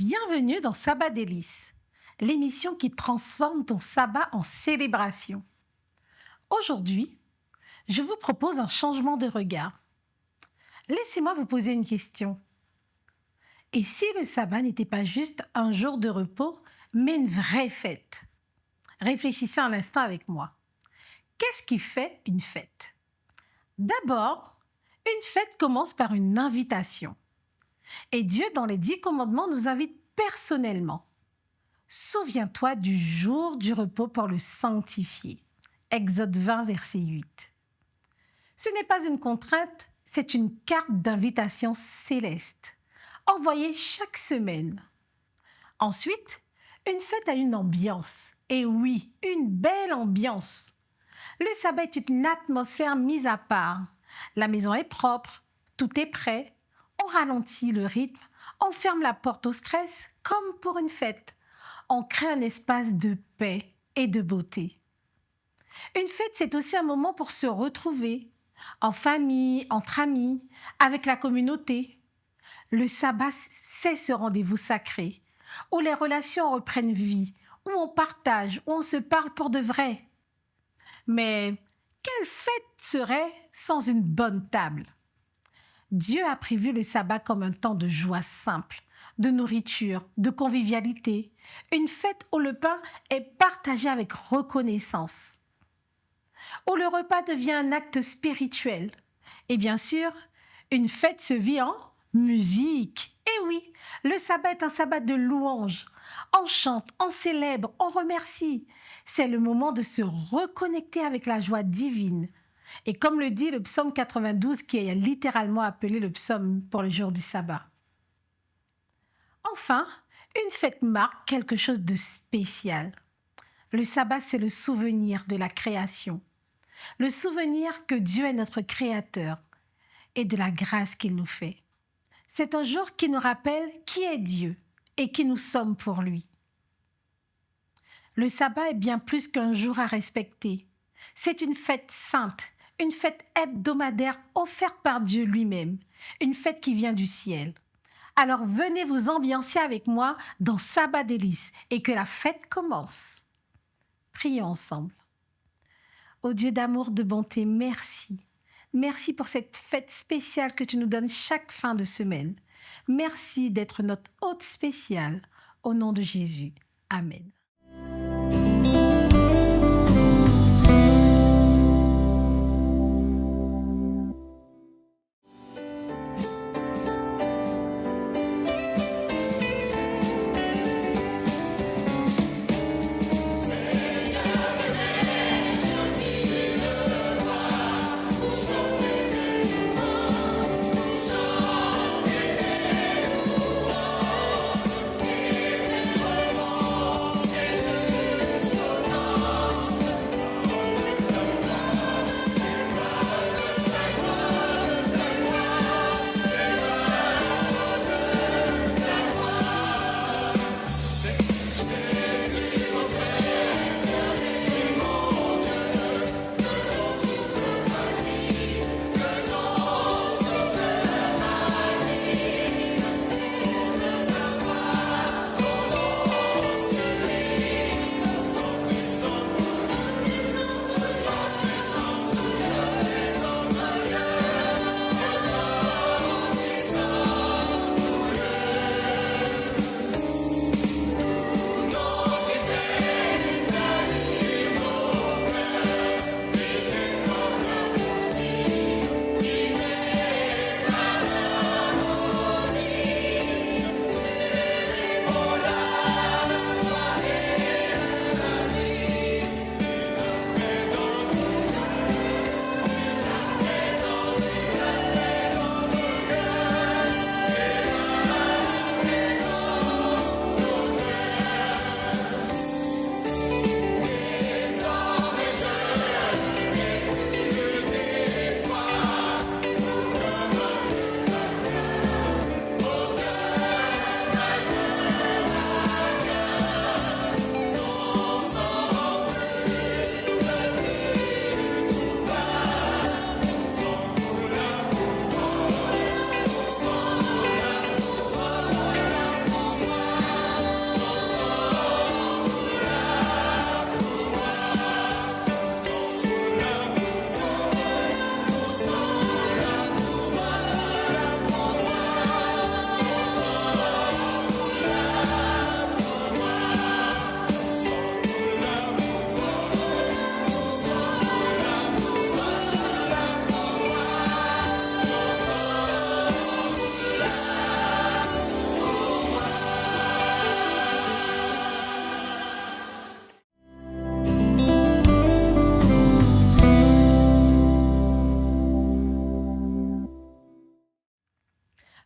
Bienvenue dans Sabbat Délices, l'émission qui transforme ton sabbat en célébration. Aujourd'hui, je vous propose un changement de regard. Laissez-moi vous poser une question. Et si le sabbat n'était pas juste un jour de repos, mais une vraie fête? Réfléchissez un instant avec moi. Qu'est-ce qui fait une fête? D'abord, une fête commence par une invitation. Et Dieu, dans les 10 commandements, nous invite personnellement. Souviens-toi du jour du repos pour le sanctifier. Exode 20, verset 8. Ce n'est pas une contrainte, c'est une carte d'invitation céleste, envoyée chaque semaine. Ensuite, une fête a une ambiance. Et oui, une belle ambiance. Le sabbat est une atmosphère mise à part. La maison est propre, tout est prêt. On ralentit le rythme, on ferme la porte au stress comme pour une fête. On crée un espace de paix et de beauté. Une fête, c'est aussi un moment pour se retrouver, en famille, entre amis, avec la communauté. Le sabbat, c'est ce rendez-vous sacré, où les relations reprennent vie, où on partage, où on se parle pour de vrai. Mais quelle fête serait sans une bonne table? Dieu a prévu le sabbat comme un temps de joie simple, de nourriture, de convivialité, une fête où le pain est partagé avec reconnaissance, où le repas devient un acte spirituel. Et bien sûr, une fête se vit en musique. Et oui, le sabbat est un sabbat de louange. On chante, on célèbre, on remercie. C'est le moment de se reconnecter avec la joie divine. Et comme le dit le psaume 92, qui est littéralement appelé le psaume pour le jour du sabbat. Enfin, une fête marque quelque chose de spécial. Le sabbat, c'est le souvenir de la création. Le souvenir que Dieu est notre créateur et de la grâce qu'il nous fait. C'est un jour qui nous rappelle qui est Dieu et qui nous sommes pour lui. Le sabbat est bien plus qu'un jour à respecter. C'est une fête sainte, une fête hebdomadaire offerte par Dieu lui-même, une fête qui vient du ciel. Alors venez vous ambiancer avec moi dans Sabbat Délices et que la fête commence. Prions ensemble. Ô Dieu d'amour, de bonté, merci. Merci pour cette fête spéciale que tu nous donnes chaque fin de semaine. Merci d'être notre hôte spécial. Au nom de Jésus. Amen.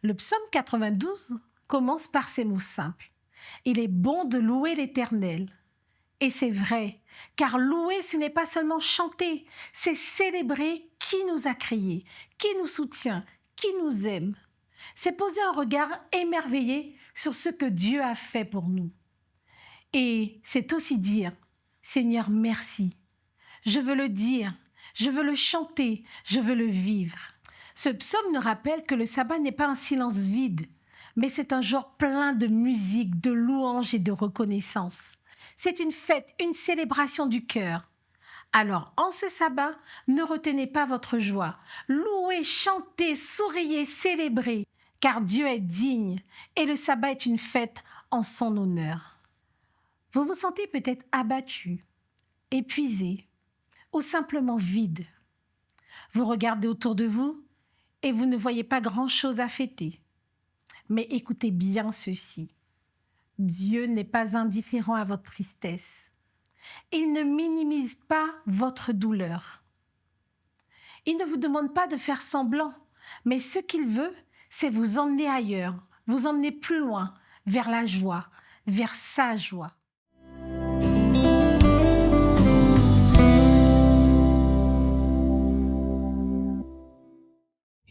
Le psaume 92 commence par ces mots simples. Il est bon de louer l'Éternel. Et c'est vrai, car louer, ce n'est pas seulement chanter, c'est célébrer qui nous a créés, qui nous soutient, qui nous aime. C'est poser un regard émerveillé sur ce que Dieu a fait pour nous. Et c'est aussi dire, Seigneur, merci. Je veux le dire, je veux le chanter, je veux le vivre. Ce psaume nous rappelle que le sabbat n'est pas un silence vide, mais c'est un jour plein de musique, de louanges et de reconnaissance. C'est une fête, une célébration du cœur. Alors, en ce sabbat, ne retenez pas votre joie. Louez, chantez, souriez, célébrez, car Dieu est digne et le sabbat est une fête en son honneur. Vous vous sentez peut-être abattu, épuisé ou simplement vide. Vous regardez autour de vous et vous ne voyez pas grand-chose à fêter. Mais écoutez bien ceci. Dieu n'est pas indifférent à votre tristesse. Il ne minimise pas votre douleur. Il ne vous demande pas de faire semblant, mais ce qu'il veut, c'est vous emmener ailleurs, vous emmener plus loin, vers la joie, vers sa joie.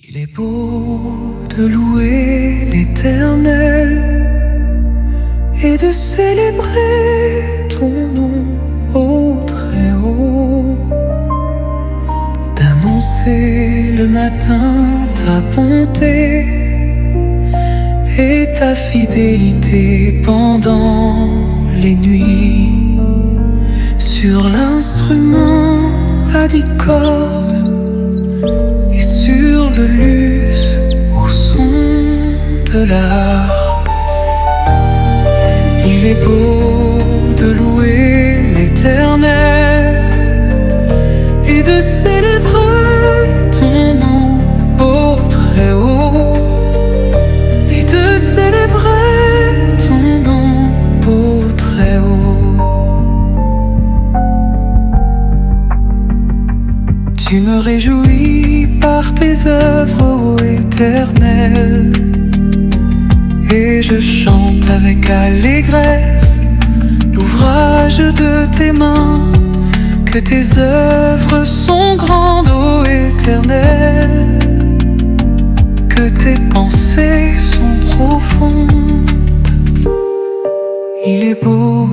Il est beau de louer l'Éternel et de célébrer ton nom ô Très-Haut, d'annoncer le matin ta bonté et ta fidélité pendant les nuits. Sur l'instrument à 10 cordes et sur le luth au son de l'harpe. Il est beau de louer l'Éternel et de célébrer ton nom ô Très-Haut, et de célébrer ton nom ô Très-Haut. Tu me réjouis par tes œuvres, ô Éternel, et je chante avec allégresse l'ouvrage de tes mains. Que tes œuvres sont grandes, ô Éternel, que tes pensées sont profondes. Il est beau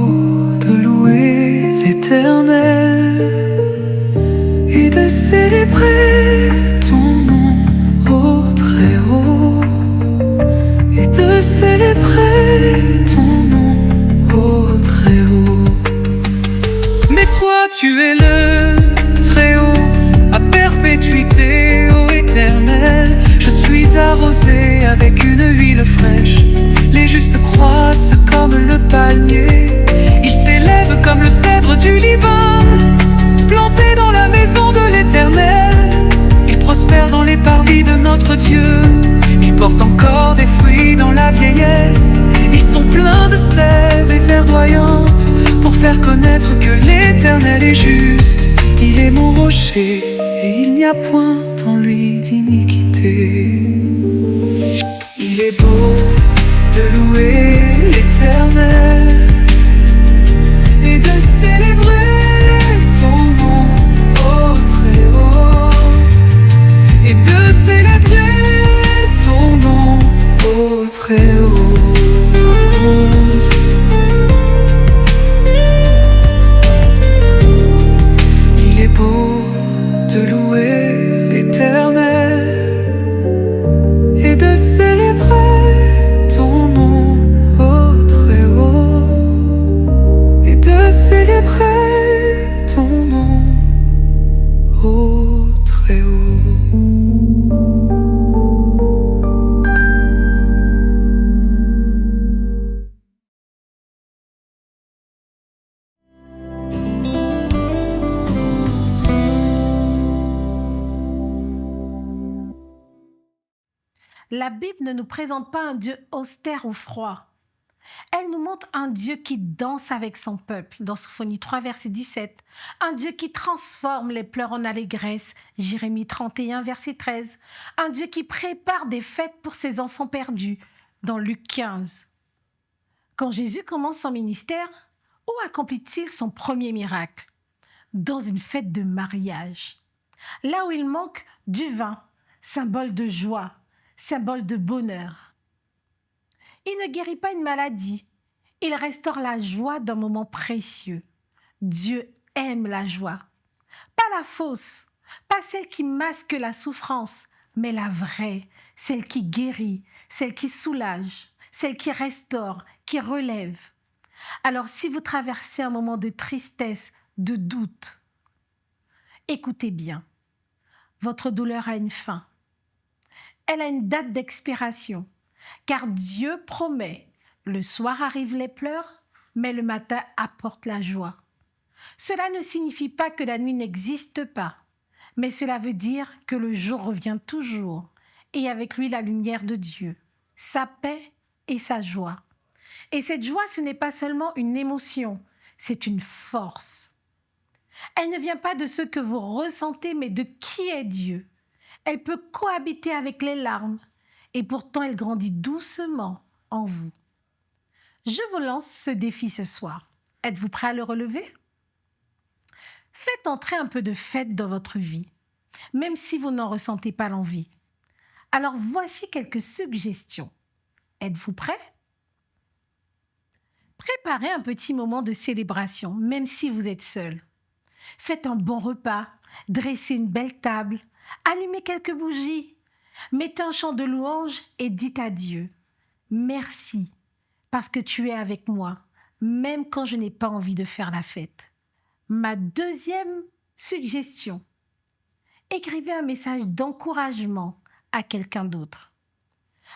de louer l'Éternel et de célébrer ton nom ô Très-Haut, et de célébrer ton nom ô Très-Haut. Mais toi tu es le Très-Haut à perpétuité, ô Éternel. Je suis arrosé avec une huile fraîche. Les justes croissent comme le palmier. Ils s'élèvent comme le cèdre du Liban, plantés dans la maison de l'Éternel. Ils prospèrent dans les parvis de notre Dieu. Ils portent encore des fruits dans la vieillesse. Ils sont pleins de sève et verdoyantes pour faire connaître que l'Éternel est juste. Il est mon rocher et il n'y a point en lui d'iniquité. Il est beau de louer l'Éternel et de célébrer ton nom ô Très-Haut, et de célébrer ton nom ô Très-Haut. Il est beau de louer l'Éternel et de célébrer ton nom ô Très-Haut, et de célébrer ton nom ô Très-Haut. La Bible ne nous présente pas un Dieu austère ou froid, Elle nous montre un Dieu qui danse avec son peuple, dans Sophonie 3, verset 17. Un Dieu qui transforme les pleurs en allégresse, Jérémie 31, verset 13. Un Dieu qui prépare des fêtes pour ses enfants perdus, dans Luc 15. Quand Jésus commence son ministère, où accomplit-il son premier miracle? Dans une fête de mariage. Là où il manque du vin, symbole de joie, symbole de bonheur. Il ne guérit pas une maladie, il restaure la joie d'un moment précieux. Dieu aime la joie. Pas la fausse, pas celle qui masque la souffrance, mais la vraie, celle qui guérit, celle qui soulage, celle qui restaure, qui relève. Alors si vous traversez un moment de tristesse, de doute, écoutez bien, votre douleur a une fin. Elle a une date d'expiration. Car Dieu promet, le soir arrivent les pleurs, mais le matin apporte la joie. Cela ne signifie pas que la nuit n'existe pas, mais cela veut dire que le jour revient toujours, et avec lui la lumière de Dieu, sa paix et sa joie. Et cette joie, ce n'est pas seulement une émotion, c'est une force. Elle ne vient pas de ce que vous ressentez, mais de qui est Dieu. Elle peut cohabiter avec les larmes, et pourtant elle grandit doucement en vous. Je vous lance ce défi ce soir. Êtes-vous prêt à le relever? Faites entrer un peu de fête dans votre vie, même si vous n'en ressentez pas l'envie. Alors voici quelques suggestions. Êtes-vous prêt? Préparez un petit moment de célébration, même si vous êtes seul. Faites un bon repas, dressez une belle table, allumez quelques bougies, mettez un chant de louange et dites à Dieu « Merci parce que tu es avec moi, même quand je n'ai pas envie de faire la fête. » Ma deuxième suggestion, écrivez un message d'encouragement à quelqu'un d'autre.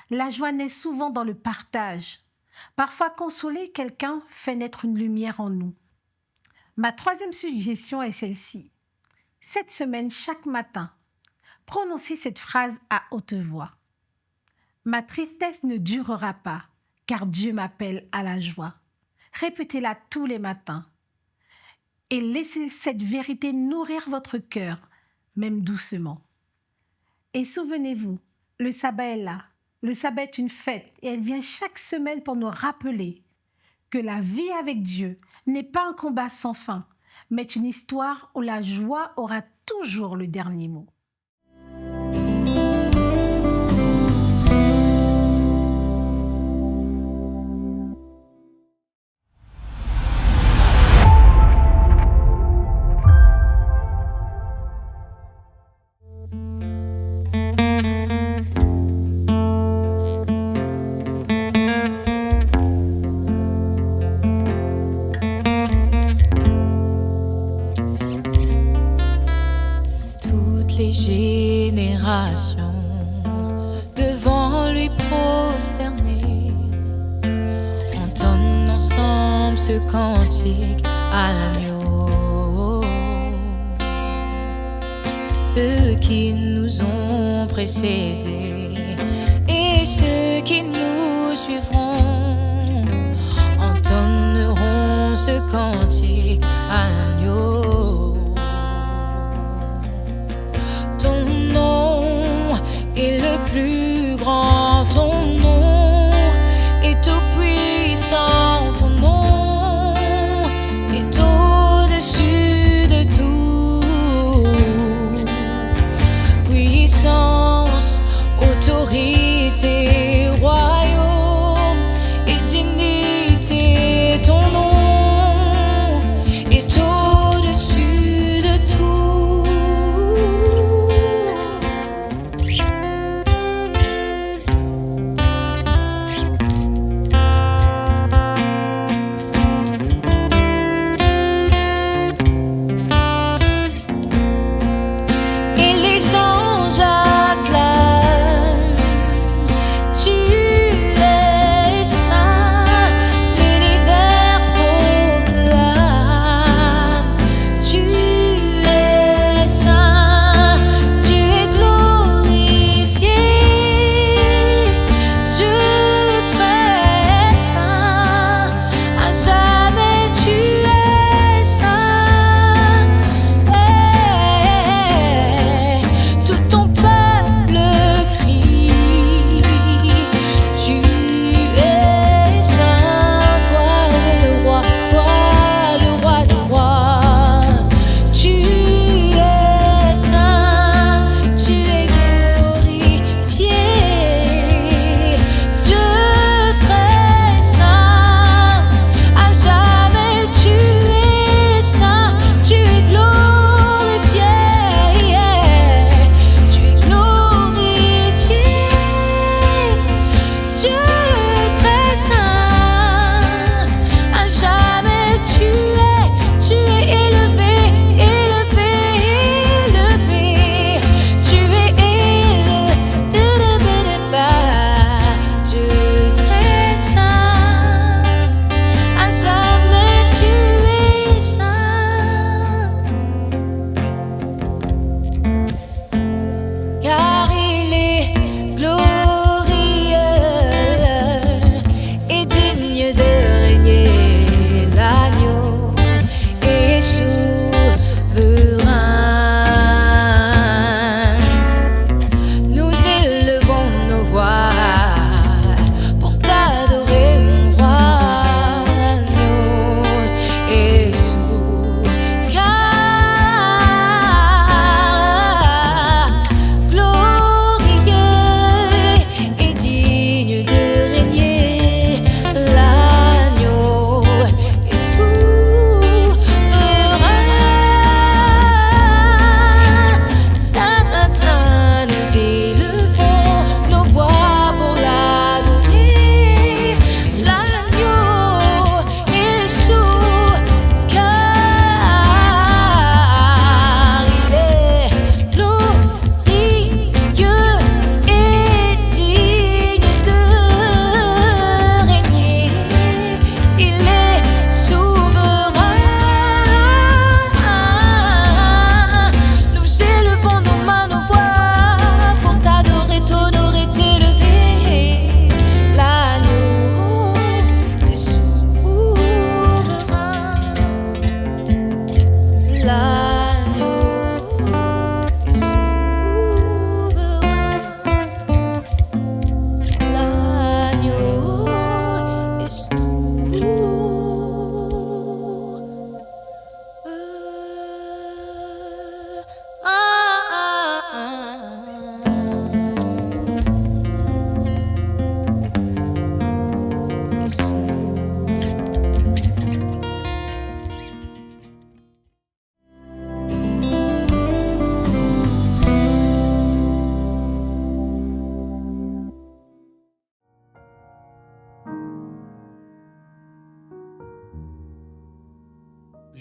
La joie naît souvent dans le partage. Parfois, consoler quelqu'un fait naître une lumière en nous. Ma troisième suggestion est celle-ci. Cette semaine, chaque matin, prononcez cette phrase à haute voix. Ma tristesse ne durera pas, car Dieu m'appelle à la joie. Répétez-la tous les matins. Et laissez cette vérité nourrir votre cœur, même doucement. Et souvenez-vous, le sabbat est là. Le sabbat est une fête et elle vient chaque semaine pour nous rappeler que la vie avec Dieu n'est pas un combat sans fin, mais une histoire où la joie aura toujours le dernier mot. Les générations devant lui prosterner entonnent ensemble ce cantique à l'agneau. Ceux qui nous ont précédés et ceux qui nous suivront entonneront ce cantique à l'agneau. Et le plus grand, ton nom est tout puissant, ton nom est au-dessus de tout. Puissance, autorité, royaume et dignité, ton nom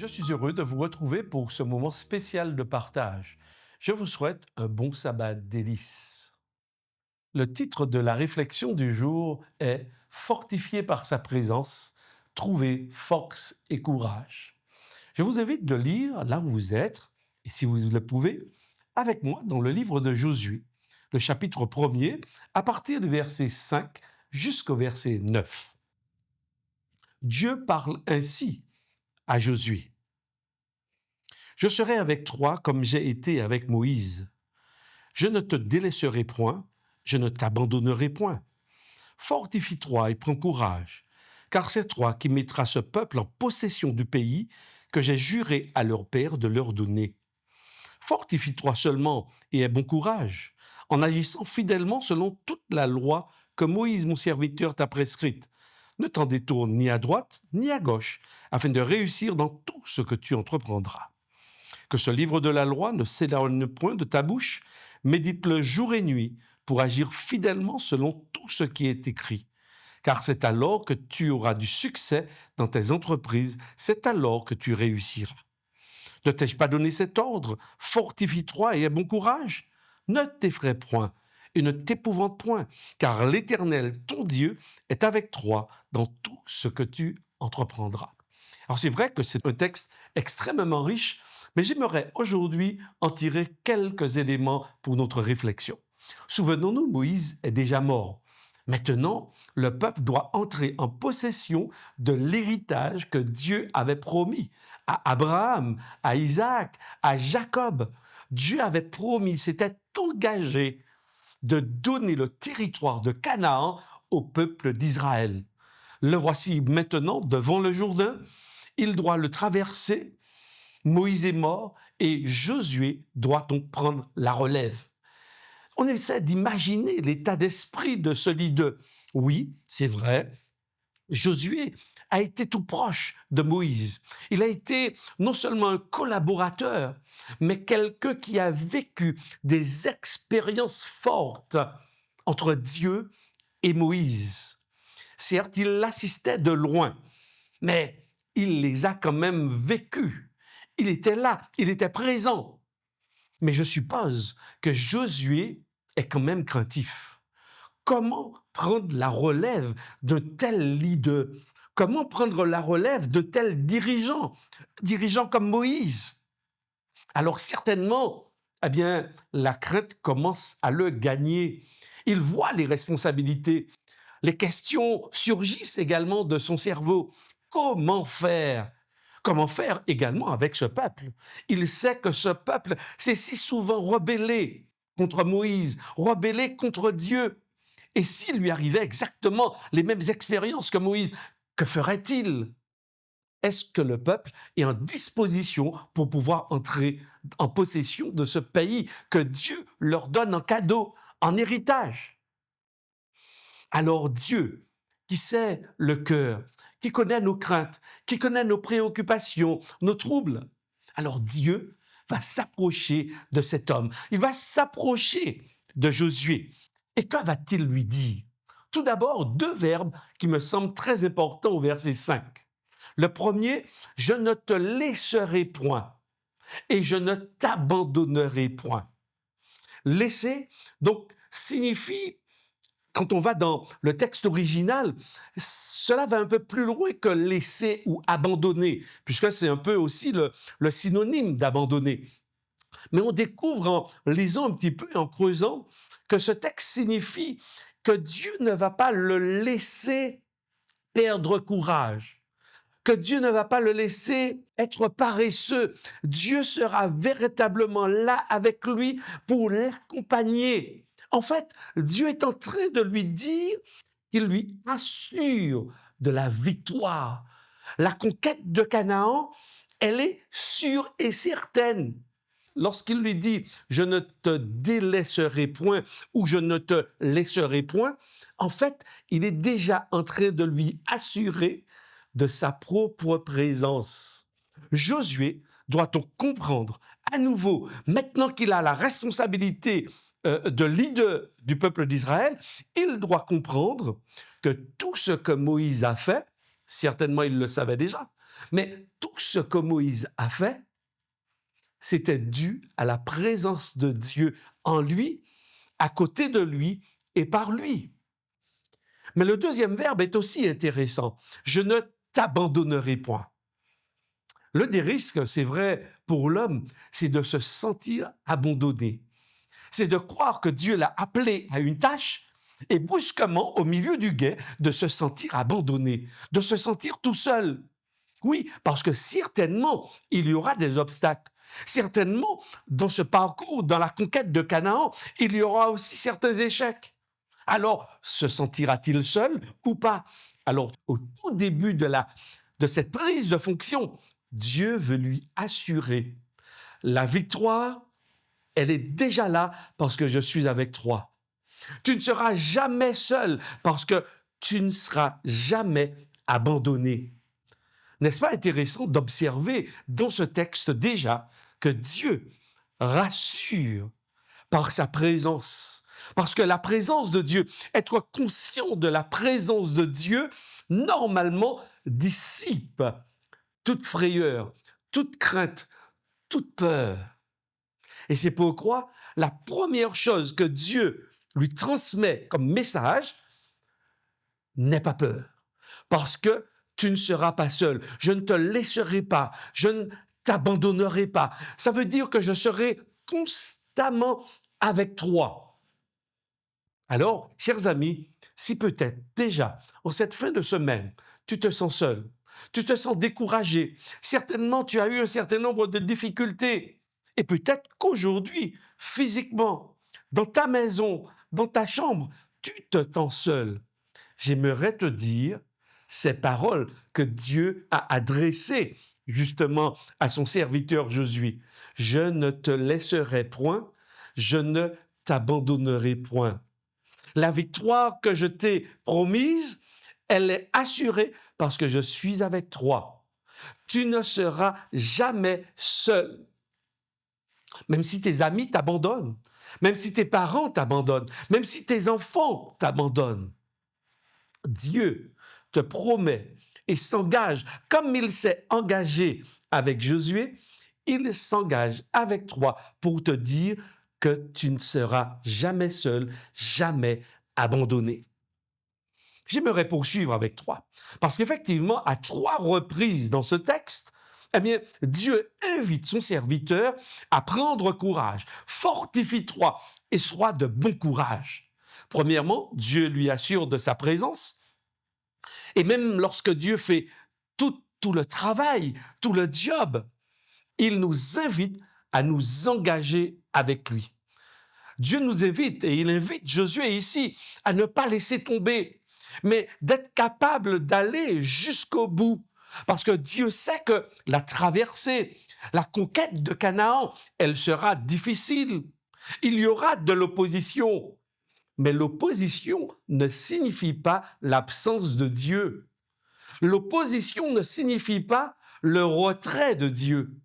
Je suis heureux de vous retrouver pour ce moment spécial de partage. Je vous souhaite un bon sabbat délices. Le titre de la réflexion du jour est « Fortifié par sa présence, trouver force et courage ». Je vous invite de lire là où vous êtes, et si vous le pouvez, avec moi dans le livre de Josué, le chapitre 1er, à partir du verset 5 jusqu'au verset 9. Dieu parle ainsi à Josué. « Je serai avec toi comme j'ai été avec Moïse. Je ne te délaisserai point, je ne t'abandonnerai point. Fortifie-toi et prends courage, car c'est toi qui mettras ce peuple en possession du pays que j'ai juré à leur père de leur donner. Fortifie-toi seulement et aie bon courage, en agissant fidèlement selon toute la loi que Moïse, mon serviteur, t'a prescrite. Ne t'en détourne ni à droite ni à gauche, afin de réussir dans tout ce que tu entreprendras. Que ce livre de la loi ne s'éloigne point de ta bouche, médite-le jour et nuit pour agir fidèlement selon tout ce qui est écrit. Car c'est alors que tu auras du succès dans tes entreprises, c'est alors que tu réussiras. Ne t'ai-je pas donné cet ordre? Fortifie-toi et aie bon courage. Ne t'effraie point et ne t'épouvante point, car l'Éternel, ton Dieu, est avec toi dans tout ce que tu entreprendras. » Alors c'est vrai que c'est un texte extrêmement riche, mais j'aimerais aujourd'hui en tirer quelques éléments pour notre réflexion. Souvenons-nous, Moïse est déjà mort. Maintenant, le peuple doit entrer en possession de l'héritage que Dieu avait promis à Abraham, à Isaac, à Jacob. Dieu avait promis, s'était engagé de donner le territoire de Canaan au peuple d'Israël. Le voici maintenant devant le Jourdain. Il doit le traverser. Moïse est mort et Josué doit donc prendre la relève. On essaie d'imaginer l'état d'esprit de ce leader. Oui, c'est vrai, Josué a été tout proche de Moïse. Il a été non seulement un collaborateur, mais quelqu'un qui a vécu des expériences fortes entre Dieu et Moïse. Certes, il l'assistait de loin, mais il les a quand même vécues. Il était là, il était présent. Mais je suppose que Josué est quand même craintif. Comment prendre la relève d'un tel leader? Comment prendre la relève de tels dirigeants comme Moïse? Alors certainement, la crainte commence à le gagner. Il voit les responsabilités. Les questions surgissent également de son cerveau. Comment faire? Comment faire également avec ce peuple? Il sait que ce peuple s'est si souvent rebellé contre Moïse, rebellé contre Dieu. Et s'il lui arrivait exactement les mêmes expériences que Moïse, que ferait-il? Est-ce que le peuple est en disposition pour pouvoir entrer en possession de ce pays que Dieu leur donne en cadeau, en héritage? Alors Dieu, qui sait le cœur, qui connaît nos craintes, qui connaît nos préoccupations, nos troubles, alors Dieu va s'approcher de cet homme. Il va s'approcher de Josué. Et que va-t-il lui dire? Tout d'abord, deux verbes qui me semblent très importants au verset 5. Le premier, « Je ne te laisserai point et je ne t'abandonnerai point ». Laisser, donc, signifie, quand on va dans le texte original, cela va un peu plus loin que laisser ou abandonner, puisque c'est un peu aussi le synonyme d'abandonner. Mais on découvre en lisant un petit peu, en creusant, que ce texte signifie que Dieu ne va pas le laisser perdre courage, que Dieu ne va pas le laisser être paresseux. Dieu sera véritablement là avec lui pour l'accompagner. En fait, Dieu est en train de lui dire qu'il lui assure de la victoire. La conquête de Canaan, elle est sûre et certaine. Lorsqu'il lui dit « je ne te délaisserai point » ou « je ne te laisserai point », en fait, il est déjà en train de lui assurer de sa propre présence. Josué doit donc comprendre à nouveau, maintenant qu'il a la responsabilité de leader du peuple d'Israël, il doit comprendre que tout ce que Moïse a fait, Certainement, il le savait déjà. Mais tout ce que Moïse a fait, c'était dû à la présence de Dieu en lui, à côté de lui et par lui. Mais le deuxième verbe est aussi intéressant. Je ne t'abandonnerai point. L'un des risques, c'est vrai, pour l'homme, c'est de se sentir abandonné. C'est de croire que Dieu l'a appelé à une tâche et brusquement, au milieu du gué, de se sentir abandonné, de se sentir tout seul. Oui, parce que certainement, il y aura des obstacles. Certainement, dans ce parcours, dans la conquête de Canaan, il y aura aussi certains échecs. Alors, se sentira-t-il seul ou pas? Alors, au tout début de cette prise de fonction, Dieu veut lui assurer la victoire. Elle est déjà là parce que je suis avec toi. Tu ne seras jamais seul parce que tu ne seras jamais abandonné. N'est-ce pas intéressant d'observer dans ce texte déjà que Dieu rassure par sa présence? Parce que la présence de Dieu, être conscient de la présence de Dieu, normalement dissipe toute frayeur, toute crainte, toute peur. Et c'est pourquoi la première chose que Dieu lui transmet comme message, n'aie pas peur, parce que tu ne seras pas seul. Je ne te laisserai pas, je ne t'abandonnerai pas. Ça veut dire que je serai constamment avec toi. Alors, chers amis, si peut-être déjà, en cette fin de semaine, tu te sens seul, tu te sens découragé, certainement tu as eu un certain nombre de difficultés, et peut-être qu'aujourd'hui, physiquement, dans ta maison, dans ta chambre, tu te sens seul. J'aimerais te dire ces paroles que Dieu a adressées justement à son serviteur Josué. Je ne te laisserai point, je ne t'abandonnerai point. La victoire que je t'ai promise, elle est assurée parce que je suis avec toi. Tu ne seras jamais seul. Même si tes amis t'abandonnent, même si tes parents t'abandonnent, même si tes enfants t'abandonnent, Dieu te promet et s'engage, comme il s'est engagé avec Josué, il s'engage avec toi pour te dire que tu ne seras jamais seul, jamais abandonné. J'aimerais poursuivre avec toi, parce qu'effectivement, à 3 reprises dans ce texte, eh bien, Dieu invite son serviteur à prendre courage. Fortifie-toi et sois de bon courage. Premièrement, Dieu lui assure de sa présence. Et même lorsque Dieu fait tout le travail, tout le job, il nous invite à nous engager avec lui. Dieu nous invite, et il invite Josué ici, à ne pas laisser tomber, mais d'être capable d'aller jusqu'au bout. Parce que Dieu sait que la traversée, la conquête de Canaan, elle sera difficile. Il y aura de l'opposition. Mais l'opposition ne signifie pas l'absence de Dieu. L'opposition ne signifie pas le retrait de Dieu.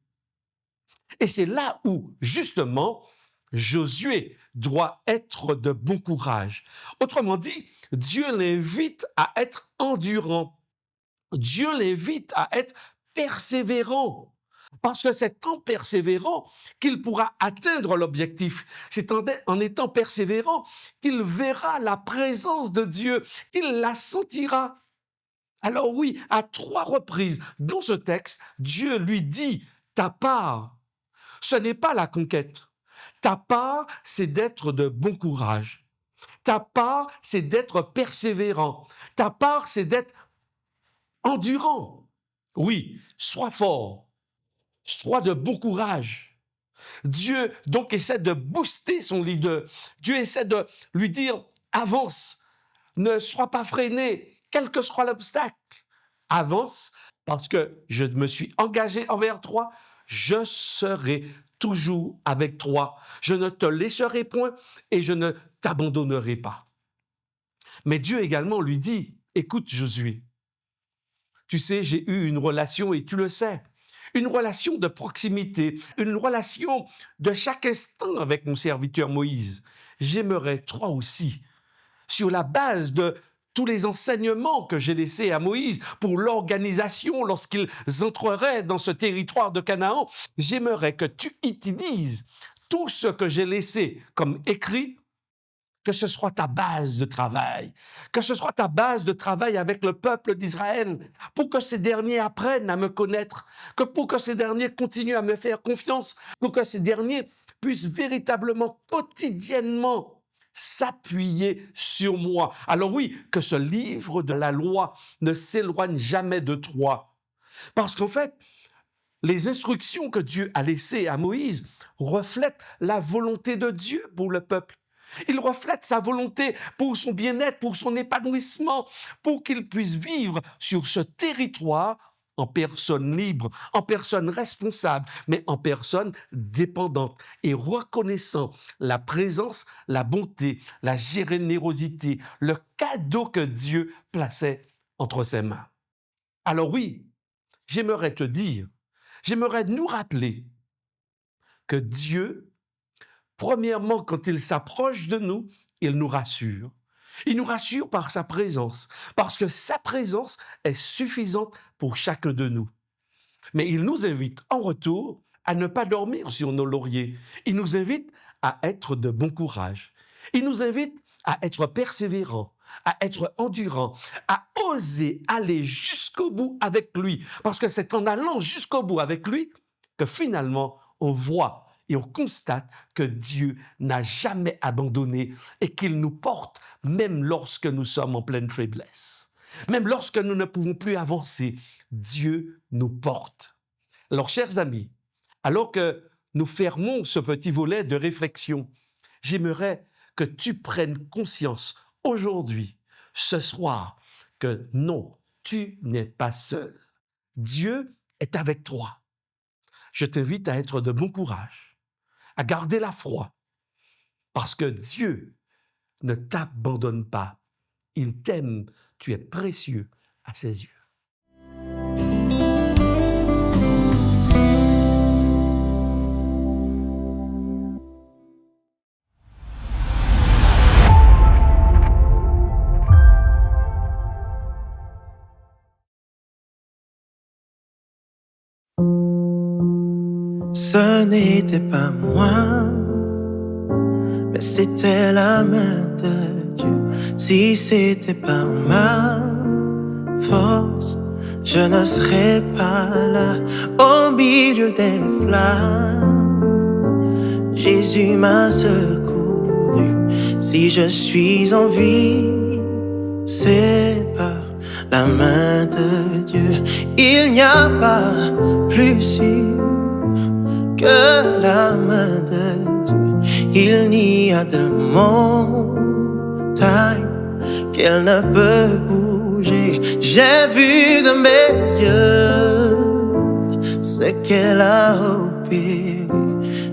Et c'est là où, justement, Josué doit être de bon courage. Autrement dit, Dieu l'invite à être endurant. Dieu l'invite à être persévérant. Parce que c'est en persévérant qu'il pourra atteindre l'objectif. C'est en étant persévérant qu'il verra la présence de Dieu, qu'il la sentira. Alors oui, à 3 reprises dans ce texte, Dieu lui dit, ta part, ce n'est pas la conquête. Ta part, c'est d'être de bon courage. Ta part, c'est d'être persévérant. Ta part, c'est d'être endurant. Oui, sois fort. Sois de bon courage. Dieu donc essaie de booster son leader. Dieu essaie de lui dire, avance, ne sois pas freiné, quel que soit l'obstacle. Avance parce que je me suis engagé envers toi, je serai toujours avec toi. Je ne te laisserai point et je ne t'abandonnerai pas. Mais Dieu également lui dit, écoute Josué, tu sais, j'ai eu une relation et tu le sais. Une relation de proximité, une relation de chaque instant avec mon serviteur Moïse. J'aimerais, toi aussi, sur la base de tous les enseignements que j'ai laissés à Moïse pour l'organisation lorsqu'ils entreraient dans ce territoire de Canaan, j'aimerais que tu utilises tout ce que j'ai laissé comme écrit, que ce soit ta base de travail, que ce soit ta base de travail avec le peuple d'Israël, pour que ces derniers apprennent à me connaître, pour que ces derniers continuent à me faire confiance, pour que ces derniers puissent véritablement, quotidiennement, s'appuyer sur moi. Alors oui, que ce livre de la loi ne s'éloigne jamais de toi. Parce qu'en fait, les instructions que Dieu a laissées à Moïse reflètent la volonté de Dieu pour le peuple. Il reflète sa volonté pour son bien-être, pour son épanouissement, pour qu'il puisse vivre sur ce territoire en personne libre, en personne responsable, mais en personne dépendante et reconnaissant la présence, la bonté, la générosité, le cadeau que Dieu plaçait entre ses mains. Alors oui, j'aimerais te dire, j'aimerais nous rappeler que Dieu, premièrement, quand il s'approche de nous, il nous rassure. Il nous rassure par sa présence, parce que sa présence est suffisante pour chacun de nous. Mais il nous invite en retour à ne pas dormir sur nos lauriers. Il nous invite à être de bon courage. Il nous invite à être persévérants, à être endurants, à oser aller jusqu'au bout avec lui. Parce que c'est en allant jusqu'au bout avec lui que finalement on voit et on constate que Dieu n'a jamais abandonné et qu'il nous porte même lorsque nous sommes en pleine faiblesse. Même lorsque nous ne pouvons plus avancer, Dieu nous porte. Alors, chers amis, alors que nous fermons ce petit volet de réflexion, j'aimerais que tu prennes conscience aujourd'hui, ce soir, que non, tu n'es pas seul. Dieu est avec toi. Je t'invite à être de bon courage, à garder la foi, parce que Dieu ne t'abandonne pas. Il t'aime, tu es précieux à ses yeux. Ce n'était pas moi, mais c'était la main de Dieu. Si c'était pas ma force, je ne serais pas là au milieu des flammes. Jésus m'a secouru. Si je suis en vie, c'est par la main de Dieu. Il n'y a pas plus sûr que la main de Dieu. Il n'y a de montagne qu'elle ne peut bouger. J'ai vu de mes yeux ce qu'elle a opéré.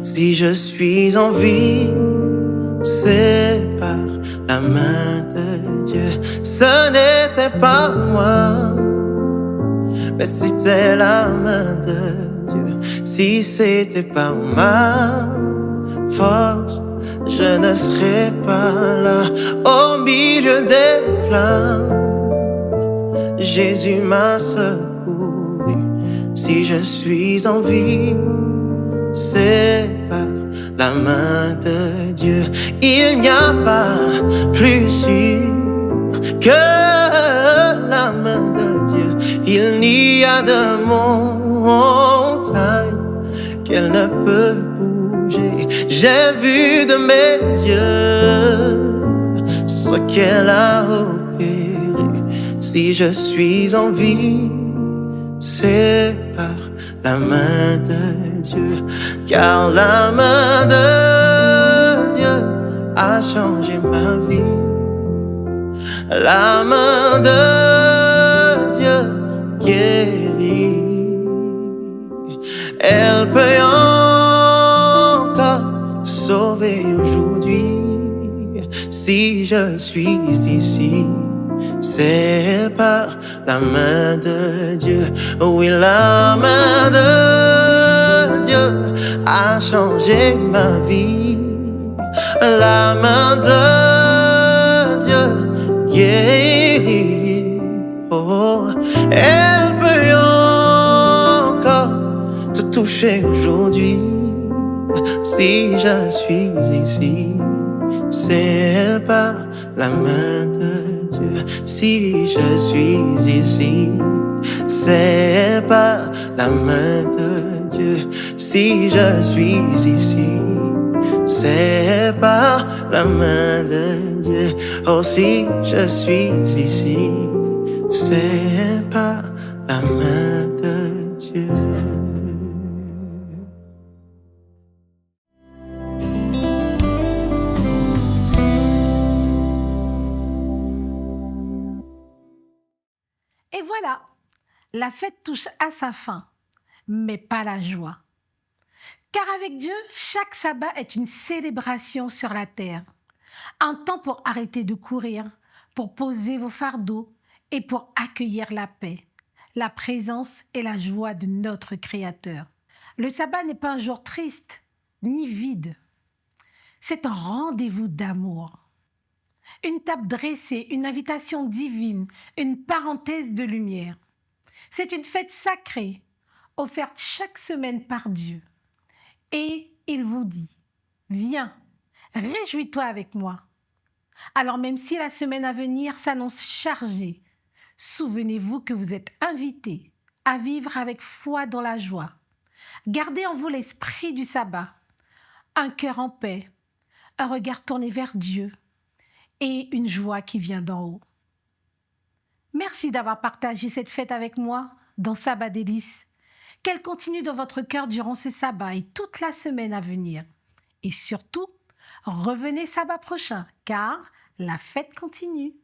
Si je suis en vie, c'est par la main de Dieu. Ce n'était pas moi, mais c'était la main de Dieu. Si c'était par ma force, je ne serais pas là au milieu des flammes. Jésus m'a secouru. Si je suis en vie, c'est par la main de Dieu. Il n'y a pas plus sûr que la main de Dieu. Il n'y a de montagne qu'elle ne peut bouger. J'ai vu de mes yeux ce qu'elle a opéré. Si je suis en vie, c'est par la main de Dieu. Car la main de Dieu a changé ma vie. La main de Dieu guérit. Elle peut encore sauver aujourd'hui. Si je suis ici, c'est par la main de Dieu. Oui, la main de Dieu a changé ma vie. La main de Dieu guérit. oui, oh, elle peut encore te toucher aujourd'hui. Si je suis ici, c'est par la main de Dieu. Si je suis ici, c'est par la main de Dieu. Si je suis ici, c'est par la main de Dieu. Oh, si je suis ici, c'est par la main de Dieu. Et voilà, la fête touche à sa fin, mais pas la joie. Car avec Dieu, chaque sabbat est une célébration sur la terre. Un temps pour arrêter de courir, pour poser vos fardeaux et pour accueillir la paix, la présence et la joie de notre Créateur. Le sabbat n'est pas un jour triste ni vide. C'est un rendez-vous d'amour. Une table dressée, une invitation divine, une parenthèse de lumière. C'est une fête sacrée, offerte chaque semaine par Dieu. Et il vous dit, viens, réjouis-toi avec moi. Alors même si la semaine à venir s'annonce chargée, souvenez-vous que vous êtes invités à vivre avec foi dans la joie. Gardez en vous l'esprit du sabbat, un cœur en paix, un regard tourné vers Dieu et une joie qui vient d'en haut. Merci d'avoir partagé cette fête avec moi dans Sabbat Délices. Qu'elle continue dans votre cœur durant ce sabbat et toute la semaine à venir. Et surtout, revenez sabbat prochain, car la fête continue.